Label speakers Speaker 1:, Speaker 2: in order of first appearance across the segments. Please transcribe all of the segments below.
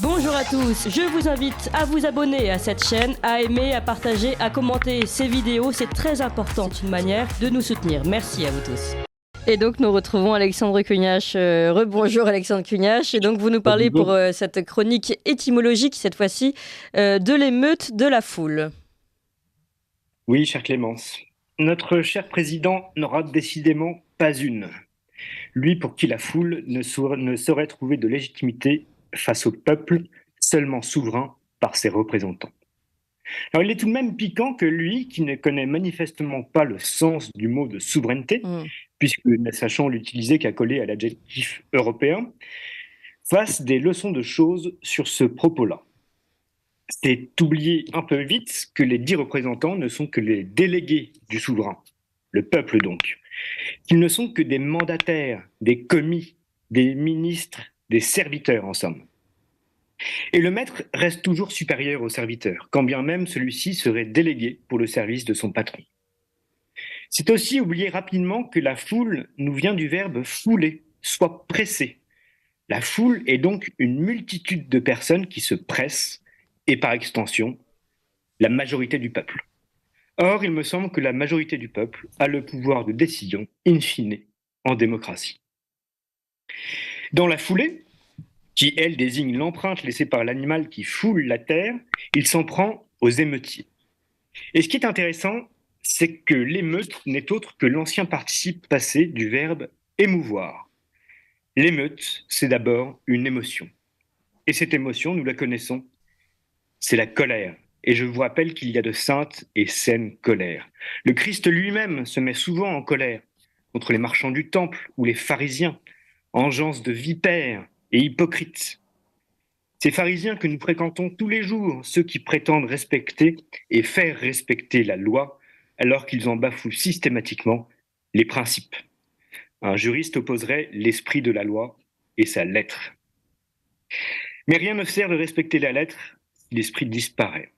Speaker 1: Bonjour à tous, je vous invite à vous abonner à cette chaîne, à aimer, à partager, à commenter ces vidéos, c'est très important, c'est une manière de nous soutenir. Merci à vous tous. Et donc nous retrouvons Alexandre Cugnache. Rebonjour Alexandre Cugnache. Et donc vous nous parlez pour cette chronique étymologique, cette fois-ci, de l'émeute de la foule.
Speaker 2: Oui, chère Clémence. Notre cher président n'aura décidément pas une. Lui pour qui la foule ne saurait trouver de légitimité face au peuple, seulement souverain par ses représentants. Alors il est tout de même piquant que lui, qui ne connaît manifestement pas le sens du mot de souveraineté, puisque ne sachant l'utiliser qu'à coller à l'adjectif européen, fasse des leçons de choses sur ce propos-là. C'est oublier un peu vite que les 10 représentants ne sont que les délégués du souverain, le peuple donc, qu'ils ne sont que des mandataires, des commis, des ministres, des serviteurs en somme. Et le maître reste toujours supérieur au serviteur, quand bien même celui-ci serait délégué pour le service de son patron. C'est aussi oublier rapidement que la foule nous vient du verbe fouler, soit presser. La foule est donc une multitude de personnes qui se pressent, et par extension, la majorité du peuple. Or, il me semble que la majorité du peuple a le pouvoir de décision, in fine, en démocratie. Dans la foulée, qui elle désigne l'empreinte laissée par l'animal qui foule la terre, il s'en prend aux émeutiers. Et ce qui est intéressant, c'est que l'émeute n'est autre que l'ancien participe passé du verbe émouvoir. L'émeute, c'est d'abord une émotion. Et cette émotion, nous la connaissons, c'est la colère. Et je vous rappelle qu'il y a de saintes et saines colères. Le Christ lui-même se met souvent en colère contre les marchands du temple ou les pharisiens, engeance de vipères et hypocrites. Ces pharisiens que nous fréquentons tous les jours, ceux qui prétendent respecter et faire respecter la loi, alors qu'ils en bafouent systématiquement les principes. Un juriste opposerait l'esprit de la loi et sa lettre. Mais rien ne sert de respecter la lettre si l'esprit disparaît.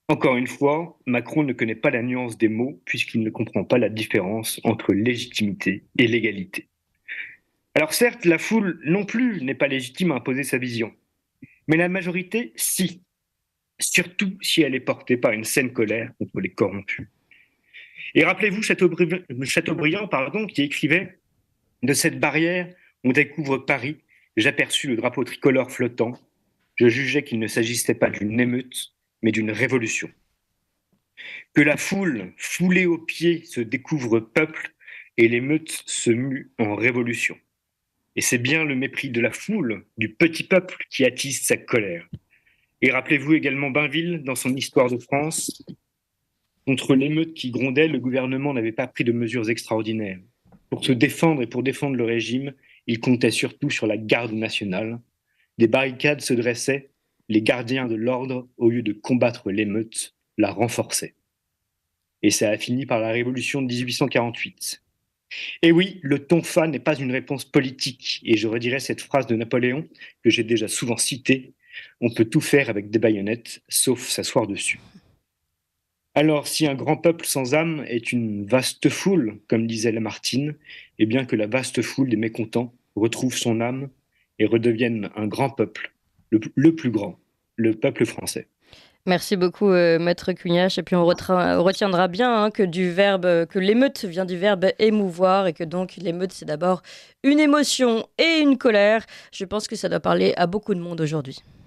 Speaker 2: Encore une fois, Macron ne connaît pas la nuance des mots puisqu'il ne comprend pas la différence entre légitimité et légalité. Alors certes, la foule non plus n'est pas légitime à imposer sa vision, mais la majorité, si, surtout si elle est portée par une saine colère contre les corrompus. Et rappelez-vous Chateaubriand, qui écrivait « De cette barrière, on découvre Paris, j'aperçus le drapeau tricolore flottant, je jugeais qu'il ne s'agissait pas d'une émeute, mais d'une révolution. Que la foule, foulée aux pieds, se découvre peuple et l'émeute se mue en révolution. Et c'est bien le mépris de la foule, du petit peuple, qui attise sa colère. Et rappelez-vous également Bainville, dans son Histoire de France, contre l'émeute qui grondait, le gouvernement n'avait pas pris de mesures extraordinaires. Pour se défendre et pour défendre le régime, il comptait surtout sur la garde nationale. Des barricades se dressaient, les gardiens de l'ordre, au lieu de combattre l'émeute, la renforçaient. Et ça a fini par la révolution de 1848. Et oui, le tonfa n'est pas une réponse politique, et je redirai cette phrase de Napoléon, que j'ai déjà souvent citée, on peut tout faire avec des baïonnettes, sauf s'asseoir dessus. Alors, si un grand peuple sans âme est une vaste foule, comme disait Lamartine, eh bien que la vaste foule des mécontents retrouve son âme et redevienne un grand peuple, le plus grand, le peuple français.
Speaker 1: Merci beaucoup, Maître Cugnache. Et puis on retiendra bien que l'émeute vient du verbe émouvoir et que donc l'émeute, c'est d'abord une émotion et une colère. Je pense que ça doit parler à beaucoup de monde aujourd'hui.